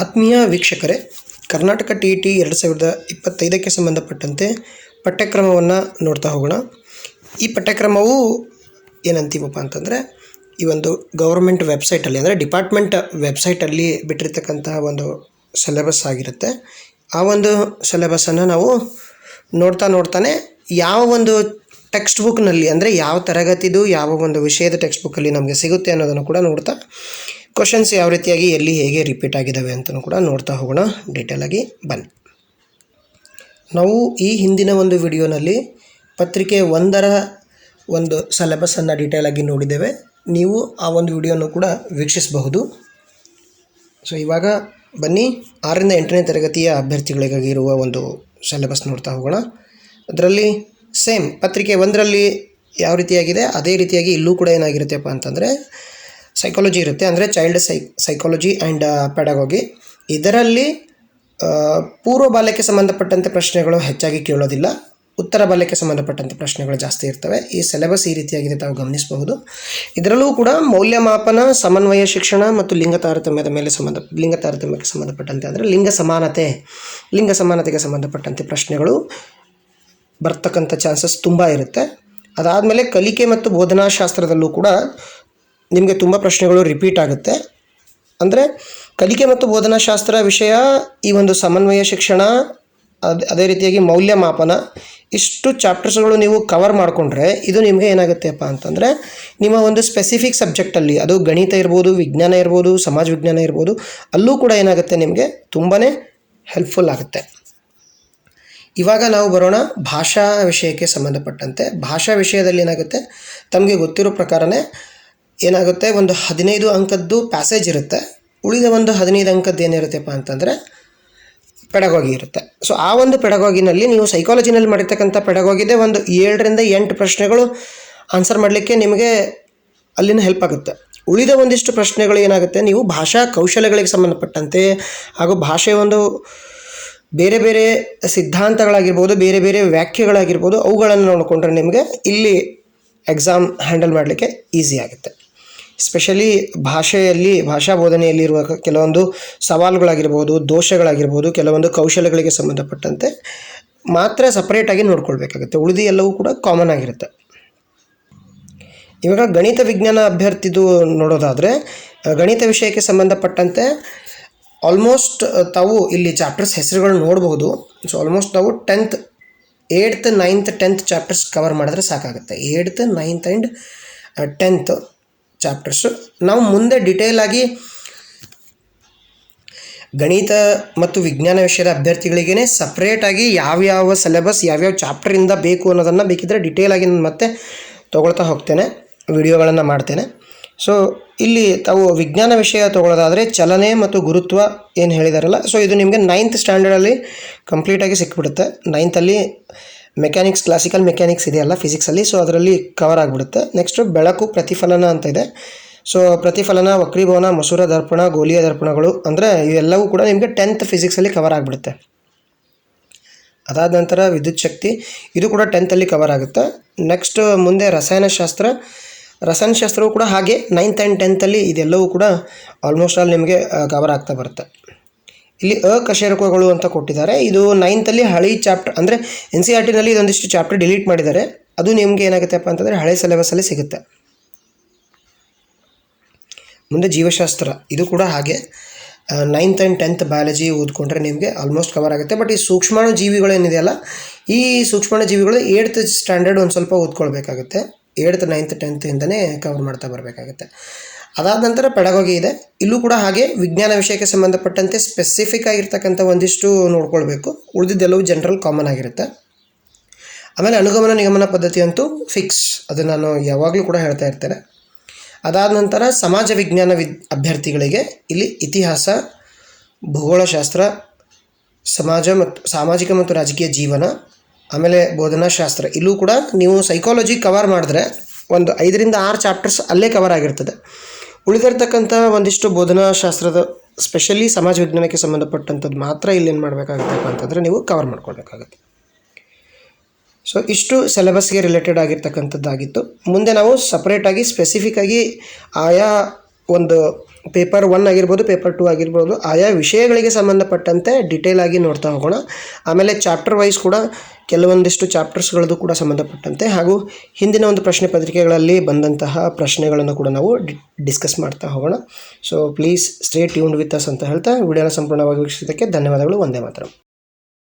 ಆತ್ಮೀಯ ವೀಕ್ಷಕರೇ, ಕರ್ನಾಟಕ TET 2025ಕ್ಕೆ ಸಂಬಂಧಪಟ್ಟಂತೆ ಪಠ್ಯಕ್ರಮವನ್ನು ನೋಡ್ತಾ ಹೋಗೋಣ. ಈ ಪಠ್ಯಕ್ರಮವು ಏನಂತೀವಪ್ಪ ಅಂತಂದರೆ, ಈ ಒಂದು ಗೌರ್ಮೆಂಟ್ ವೆಬ್ಸೈಟಲ್ಲಿ ಅಂದರೆ ಡಿಪಾರ್ಟ್ಮೆಂಟ್ ವೆಬ್ಸೈಟಲ್ಲಿ ಬಿಟ್ಟಿರ್ತಕ್ಕಂತಹ ಒಂದು ಸಿಲೆಬಸ್ ಆಗಿರುತ್ತೆ. ಆ ಒಂದು ಸಿಲೆಬಸ್ಸನ್ನು ನಾವು ನೋಡ್ತಾನೆ ಯಾವ ಒಂದು ಟೆಕ್ಸ್ಟ್ ಬುಕ್ನಲ್ಲಿ ಅಂದರೆ ಯಾವ ತರಗತಿದು ಯಾವ ಒಂದು ವಿಷಯದ ಟೆಕ್ಸ್ಟ್ ಬುಕ್ಕಲ್ಲಿ ನಮಗೆ ಸಿಗುತ್ತೆ ಅನ್ನೋದನ್ನು ಕೂಡ ನೋಡ್ತಾ, ಕ್ವಶನ್ಸ್ ಯಾವ ರೀತಿಯಾಗಿ ಎಲ್ಲಿ ಹೇಗೆ ರಿಪೀಟ್ ಆಗಿದ್ದಾವೆ ಅಂತಲೂ ಕೂಡ ನೋಡ್ತಾ ಹೋಗೋಣ. ಡೀಟೇಲಾಗಿ ಬನ್ನಿ. ನಾವು ಈ ಹಿಂದಿನ ಒಂದು ವಿಡಿಯೋನಲ್ಲಿ ಪತ್ರಿಕೆ 1ರ ಒಂದು ಸಿಲೆಬಸ್ಸನ್ನು ಡೀಟೇಲಾಗಿ ನೋಡಿದ್ದೇವೆ. ನೀವು ಆ ಒಂದು ವಿಡಿಯೋನು ಕೂಡ ವೀಕ್ಷಿಸಬಹುದು. ಸೊ ಇವಾಗ ಬನ್ನಿ 6ರಿಂದ 8ನೇ ತರಗತಿಯ ಅಭ್ಯರ್ಥಿಗಳಿಗಾಗಿ ಇರುವ ಒಂದು ಸಿಲೆಬಸ್ ನೋಡ್ತಾ ಹೋಗೋಣ. ಅದರಲ್ಲಿ ಸೇಮ್ ಪತ್ರಿಕೆ 1ರಲ್ಲಿ ಯಾವ ರೀತಿಯಾಗಿದೆ ಅದೇ ರೀತಿಯಾಗಿ ಇಲ್ಲೂ ಕೂಡ ಏನಾಗಿರುತ್ತೆಪ್ಪ ಅಂತಂದರೆ ಸೈಕಾಲಜಿ ಇರುತ್ತೆ. ಅಂದರೆ ಚೈಲ್ಡ್ ಸೈಕಾಲಜಿ ಆ್ಯಂಡ್ ಪೆಡಗಾಗಿ. ಇದರಲ್ಲಿ ಪೂರ್ವ ಬಾಲ್ಯಕ್ಕೆ ಸಂಬಂಧಪಟ್ಟಂತೆ ಪ್ರಶ್ನೆಗಳು ಹೆಚ್ಚಾಗಿ ಕೇಳೋದಿಲ್ಲ, ಉತ್ತರ ಬಾಲ್ಯಕ್ಕೆ ಸಂಬಂಧಪಟ್ಟಂತೆ ಪ್ರಶ್ನೆಗಳು ಜಾಸ್ತಿ ಇರ್ತವೆ. ಈ ಸಿಲೆಬಸ್ ಈ ರೀತಿಯಾಗಿದೆ, ತಾವು ಗಮನಿಸಬಹುದು. ಇದರಲ್ಲೂ ಕೂಡ ಮೌಲ್ಯಮಾಪನ, ಸಮನ್ವಯ ಶಿಕ್ಷಣ ಮತ್ತು ಲಿಂಗ ತಾರತಮ್ಯಕ್ಕೆ ಸಂಬಂಧಪಟ್ಟಂತೆ ಅಂದರೆ ಲಿಂಗ ಸಮಾನತೆಗೆ ಸಂಬಂಧಪಟ್ಟಂತೆ ಪ್ರಶ್ನೆಗಳು ಬರ್ತಕ್ಕಂಥ ಚಾನ್ಸಸ್ ತುಂಬ ಇರುತ್ತೆ. ಅದಾದಮೇಲೆ ಕಲಿಕೆ ಮತ್ತು ಬೋಧನಾಶಾಸ್ತ್ರದಲ್ಲೂ ಕೂಡ ನಿಮಗೆ ತುಂಬ ಪ್ರಶ್ನೆಗಳು ರಿಪೀಟ್ ಆಗುತ್ತೆ. ಅಂದರೆ ಕಲಿಕೆ ಮತ್ತು ಬೋಧನಾಶಾಸ್ತ್ರ ವಿಷಯ, ಈ ಒಂದು ಸಮನ್ವಯ ಶಿಕ್ಷಣ, ಅದೇ ರೀತಿಯಾಗಿ ಮೌಲ್ಯಮಾಪನ, ಇಷ್ಟು ಚಾಪ್ಟರ್ಸ್ಗಳು ನೀವು ಕವರ್ ಮಾಡಿಕೊಂಡ್ರೆ ಇದು ನಿಮಗೆ ಏನಾಗುತ್ತೆಪ್ಪ ಅಂತಂದರೆ ನಿಮ್ಮ ಒಂದು ಸ್ಪೆಸಿಫಿಕ್ ಸಬ್ಜೆಕ್ಟಲ್ಲಿ, ಅದು ಗಣಿತ ಇರ್ಬೋದು, ವಿಜ್ಞಾನ ಇರ್ಬೋದು, ಸಮಾಜ ವಿಜ್ಞಾನ ಇರ್ಬೋದು, ಅಲ್ಲೂ ಕೂಡ ಏನಾಗುತ್ತೆ ನಿಮಗೆ ತುಂಬಾ ಹೆಲ್ಪ್ಫುಲ್ ಆಗುತ್ತೆ. ಇವಾಗ ನಾವು ಬರೋಣ ಭಾಷಾ ವಿಷಯಕ್ಕೆ ಸಂಬಂಧಪಟ್ಟಂತೆ. ಭಾಷಾ ವಿಷಯದಲ್ಲಿ ಏನಾಗುತ್ತೆ, ತಮಗೆ ಗೊತ್ತಿರೋ ಪ್ರಕಾರನೇ ಏನಾಗುತ್ತೆ, ಒಂದು 15 ಅಂಕದ್ದು ಪ್ಯಾಸೇಜ್ ಇರುತ್ತೆ. ಉಳಿದ ಒಂದು 15 ಅಂಕದ್ದು ಏನಿರುತ್ತೆಪ್ಪ ಅಂತಂದರೆ ಪೆಡಗಾಗಿ ಇರುತ್ತೆ. ಸೊ ಆ ಒಂದು ಪೆಡಗಾಗಿನಲ್ಲಿ ನೀವು ಸೈಕಾಲಜಿನಲ್ಲಿ ಮಾಡಿರ್ತಕ್ಕಂಥ ಪೆಡಗಾಗಿದೆ ಒಂದು 7ರಿಂದ 8 ಪ್ರಶ್ನೆಗಳು ಆನ್ಸರ್ ಮಾಡಲಿಕ್ಕೆ ನಿಮಗೆ ಅಲ್ಲಿನ ಹೆಲ್ಪ್ ಆಗುತ್ತೆ. ಉಳಿದ ಒಂದಿಷ್ಟು ಪ್ರಶ್ನೆಗಳು ಏನಾಗುತ್ತೆ, ನೀವು ಭಾಷಾ ಕೌಶಲ್ಯಗಳಿಗೆ ಸಂಬಂಧಪಟ್ಟಂತೆ ಹಾಗೂ ಭಾಷೆಯ ಒಂದು ಬೇರೆ ಬೇರೆ ಸಿದ್ಧಾಂತಗಳಾಗಿರ್ಬೋದು, ಬೇರೆ ಬೇರೆ ವ್ಯಾಖ್ಯೆಗಳಾಗಿರ್ಬೋದು, ಅವುಗಳನ್ನು ನೋಡಿಕೊಂಡ್ರೆ ನಿಮಗೆ ಇಲ್ಲಿ ಎಕ್ಸಾಮ್ ಹ್ಯಾಂಡಲ್ ಮಾಡಲಿಕ್ಕೆ ಈಸಿ ಆಗುತ್ತೆ. ಸ್ಪೆಷಲಿ ಭಾಷಾ ಬೋಧನೆಯಲ್ಲಿರುವ ಕೆಲವೊಂದು ಸವಾಲುಗಳಾಗಿರ್ಬೋದು, ದೋಷಗಳಾಗಿರ್ಬೋದು, ಕೆಲವೊಂದು ಕೌಶಲ್ಯಗಳಿಗೆ ಸಂಬಂಧಪಟ್ಟಂತೆ ಮಾತ್ರ ಸಪ್ರೇಟಾಗಿ ನೋಡ್ಕೊಳ್ಬೇಕಾಗುತ್ತೆ. ಉಳಿದು ಎಲ್ಲವೂ ಕೂಡ ಕಾಮನ್ ಆಗಿರುತ್ತೆ. ಇವಾಗ ಗಣಿತ ವಿಜ್ಞಾನ ಅಭ್ಯರ್ಥಿದು ನೋಡೋದಾದರೆ, ಗಣಿತ ವಿಷಯಕ್ಕೆ ಸಂಬಂಧಪಟ್ಟಂತೆ ಆಲ್ಮೋಸ್ಟ್ ತಾವು ಇಲ್ಲಿ ಚಾಪ್ಟರ್ಸ್ ಹೆಸರುಗಳು ನೋಡ್ಬೋದು. ಸೊ ಆಲ್ಮೋಸ್ಟ್ ತಾವು 8th 9th 10th chapters cover ಮಾಡಿದ್ರೆ ಸಾಕಾಗುತ್ತೆ. 8th 9th and 10th chapters ನಾವು ಮುಂದೆ ಡೀಟೇಲಾಗಿ ಗಣಿತ ಮತ್ತು ವಿಜ್ಞಾನ ವಿಷಯದ ಅಭ್ಯರ್ಥಿಗಳಿಗೇ ಸಪ್ರೇಟಾಗಿ ಯಾವ್ಯಾವ ಸಿಲೆಬಸ್ ಯಾವ್ಯಾವ ಚಾಪ್ಟರಿಂದ ಬೇಕು ಅನ್ನೋದನ್ನು ಬೇಕಿದ್ದರೆ ಡೀಟೇಲಾಗಿ ನಾನು ಮತ್ತೆ ತೊಗೊಳ್ತಾ ಹೋಗ್ತೇನೆ, ವಿಡಿಯೋಗಳನ್ನು ಮಾಡ್ತೇನೆ. ಸೊ ಇಲ್ಲಿ ತಾವು ವಿಜ್ಞಾನ ವಿಷಯ ತೊಗೊಳ್ಳೋದಾದರೆ ಚಲನೆ ಮತ್ತು ಗುರುತ್ವ ಏನು ಹೇಳಿದಾರಲ್ಲ, ಸೊ ಇದು ನಿಮಗೆ 9th ಸ್ಟ್ಯಾಂಡರ್ಡಲ್ಲಿ ಕಂಪ್ಲೀಟಾಗಿ ಸಿಕ್ಬಿಡುತ್ತೆ. 9th ಮೆಕ್ಯಾನಿಕ್ಸ್, ಕ್ಲಾಸಿಕಲ್ ಮೆಕ್ಯಾನಿಕ್ಸ್ ಇದೆಯಲ್ಲ ಫಿಸಿಕ್ಸಲ್ಲಿ, ಸೊ ಅದರಲ್ಲಿ ಕವರ್ ಆಗಿಬಿಡುತ್ತೆ. ನೆಕ್ಸ್ಟು ಬೆಳಕು, ಪ್ರತಿಫಲನ ಅಂತ ಇದೆ. ಸೊ ಪ್ರತಿಫಲನ, ವಕ್ರೀಭವನ, ಮಸೂರ ದರ್ಪಣ, ಗೋಲೀಯ ದರ್ಪಣಗಳು, ಅಂದರೆ ಇವೆಲ್ಲವೂ ಕೂಡ ನಿಮಗೆ 10th ಫಿಸಿಕ್ಸಲ್ಲಿ ಕವರ್ ಆಗಿಬಿಡುತ್ತೆ. ಅದಾದ ನಂತರ ವಿದ್ಯುತ್ ಶಕ್ತಿ, ಇದು ಕೂಡ 10th ಕವರ್ ಆಗುತ್ತೆ. ನೆಕ್ಸ್ಟ್ ಮುಂದೆ ರಸಾಯನಶಾಸ್ತ್ರವೂ ಕೂಡ ಹಾಗೆ 9th ಆ್ಯಂಡ್ 10th ಇದೆಲ್ಲವೂ ಕೂಡ ಆಲ್ಮೋಸ್ಟ್ ಆಲ್ ನಿಮಗೆ ಕವರ್ ಆಗ್ತಾ ಬರುತ್ತೆ. ಇಲ್ಲಿ ಅಕಶೇರುಕಗಳು ಅಂತ ಕೊಟ್ಟಿದ್ದಾರೆ. ಇದು 9th ಹಳೆ ಚಾಪ್ಟರ್, ಅಂದರೆ NCERTನಲ್ಲಿ ಇದೊಂದಿಷ್ಟು ಚಾಪ್ಟರ್ ಡಿಲೀಟ್ ಮಾಡಿದ್ದಾರೆ. ಅದು ನಿಮಗೆ ಏನಾಗುತ್ತೆಪ್ಪ ಅಂತಂದರೆ ಹಳೆ ಸಿಲೆಬಸ್ಸಲ್ಲಿ ಸಿಗುತ್ತೆ. ಮುಂದೆ ಜೀವಶಾಸ್ತ್ರ, ಇದು ಕೂಡ ಹಾಗೆ 9th ಆ್ಯಂಡ್ 10th ಬಯಾಲಜಿ ಓದ್ಕೊಂಡ್ರೆ ನಿಮಗೆ ಆಲ್ಮೋಸ್ಟ್ ಕವರ್ ಆಗುತ್ತೆ. ಬಟ್ ಈ ಸೂಕ್ಷ್ಮಾಣು ಜೀವಿಗಳು ಏನಿದೆಯಲ್ಲ, ಈ ಸೂಕ್ಷ್ಮಾಣು ಜೀವಿಗಳು 8th ಸ್ಟ್ಯಾಂಡರ್ಡ್ ಒಂದು ಸ್ವಲ್ಪ ಓದ್ಕೊಳ್ಬೇಕಾಗುತ್ತೆ. 8th 9th 10th ಇಂದನೇ ಕವರ್ ಮಾಡ್ತಾ ಬರಬೇಕಾಗುತ್ತೆ. ಅದಾದ ನಂತರ ಪೆಡಗಾಗಿ ಇದೆ. ಇಲ್ಲೂ ಕೂಡ ಹಾಗೆ ವಿಜ್ಞಾನ ವಿಷಯಕ್ಕೆ ಸಂಬಂಧಪಟ್ಟಂತೆ ಸ್ಪೆಸಿಫಿಕ್ ಆಗಿರ್ತಕ್ಕಂಥ ಒಂದಿಷ್ಟು ನೋಡ್ಕೊಳ್ಬೇಕು. ಉಳಿದಿದ್ದೆಲ್ಲವೂ ಜನರಲ್ ಕಾಮನ್ ಆಗಿರುತ್ತೆ. ಆಮೇಲೆ ಅನುಗಮನ ನಿಗಮನ ಪದ್ಧತಿ ಅಂತೂ ಫಿಕ್ಸ್, ಅದು ನಾನು ಯಾವಾಗಲೂ ಕೂಡ ಹೇಳ್ತಾ ಇರ್ತೇನೆ. ಅದಾದ ನಂತರ ಸಮಾಜ ವಿಜ್ಞಾನ ಅಭ್ಯರ್ಥಿಗಳಿಗೆ ಇಲ್ಲಿ ಇತಿಹಾಸ, ಭೂಗೋಳಶಾಸ್ತ್ರ, ಸಾಮಾಜಿಕ ಮತ್ತು ರಾಜಕೀಯ ಜೀವನ, ಆಮೇಲೆ ಬೋಧನಾಶಾಸ್ತ್ರ, ಇಲ್ಲೂ ಕೂಡ ನೀವು ಸೈಕಾಲಜಿ ಕವರ್ ಮಾಡಿದ್ರೆ ಒಂದು 5ರಿಂದ 6 ಚಾಪ್ಟರ್ಸ್ ಅಲ್ಲೇ ಕವರ್ ಆಗಿರ್ತದೆ. ಉಳಿದಿರ್ತಕ್ಕಂಥ ಒಂದಿಷ್ಟು ಬೋಧನಾಶಾಸ್ತ್ರದ, ಸ್ಪೆಷಲಿ ಸಮಾಜ ವಿಜ್ಞಾನಕ್ಕೆ ಸಂಬಂಧಪಟ್ಟಂಥದ್ದು ಮಾತ್ರ ಇಲ್ಲಿ ಏನು ಮಾಡಬೇಕಾಗುತ್ತಪ್ಪ ಅಂತಂದರೆ ನೀವು ಕವರ್ ಮಾಡ್ಕೊಳ್ಬೇಕಾಗುತ್ತೆ. ಸೊ ಇಷ್ಟು ಸಿಲೆಬಸ್ಗೆ ರಿಲೇಟೆಡ್ ಆಗಿರ್ತಕ್ಕಂಥದ್ದಾಗಿತ್ತು. ಮುಂದೆ ನಾವು ಸಪ್ರೇಟಾಗಿ ಸ್ಪೆಸಿಫಿಕ್ಕಾಗಿ ಆಯಾ ಒಂದು ಪೇಪರ್ 1 ಆಗಿರ್ಬೋದು, ಪೇಪರ್ 2 ಆಗಿರ್ಬೋದು, ಆಯಾ ವಿಷಯಗಳಿಗೆ ಸಂಬಂಧಪಟ್ಟಂತೆ ಡಿಟೇಲ್ ಆಗಿ ನೋಡ್ತಾ ಹೋಗೋಣ. ಆಮೇಲೆ ಚಾಪ್ಟರ್ ವೈಸ್ ಕೂಡ ಕೆಲವೊಂದಿಷ್ಟು ಚಾಪ್ಟರ್ಸ್ಗಳದ್ದು ಕೂಡ ಸಂಬಂಧಪಟ್ಟಂತೆ ಹಾಗೂ ಹಿಂದಿನ ಒಂದು ಪ್ರಶ್ನೆ ಪತ್ರಿಕೆಗಳಲ್ಲಿ ಬಂದಂತಹ ಪ್ರಶ್ನೆಗಳನ್ನು ಕೂಡ ನಾವು ಡಿಸ್ಕಸ್ ಮಾಡ್ತಾ ಹೋಗೋಣ. So please stay tuned with us ಅಂತ ಹೇಳ್ತಾ ವಿಡಿಯೋನ ಸಂಪೂರ್ಣವಾಗಿ ವೀಕ್ಷಿಸಿದ್ದಕ್ಕೆ ಧನ್ಯವಾದಗಳು. ವಂದೇ ಮಾತರಂ.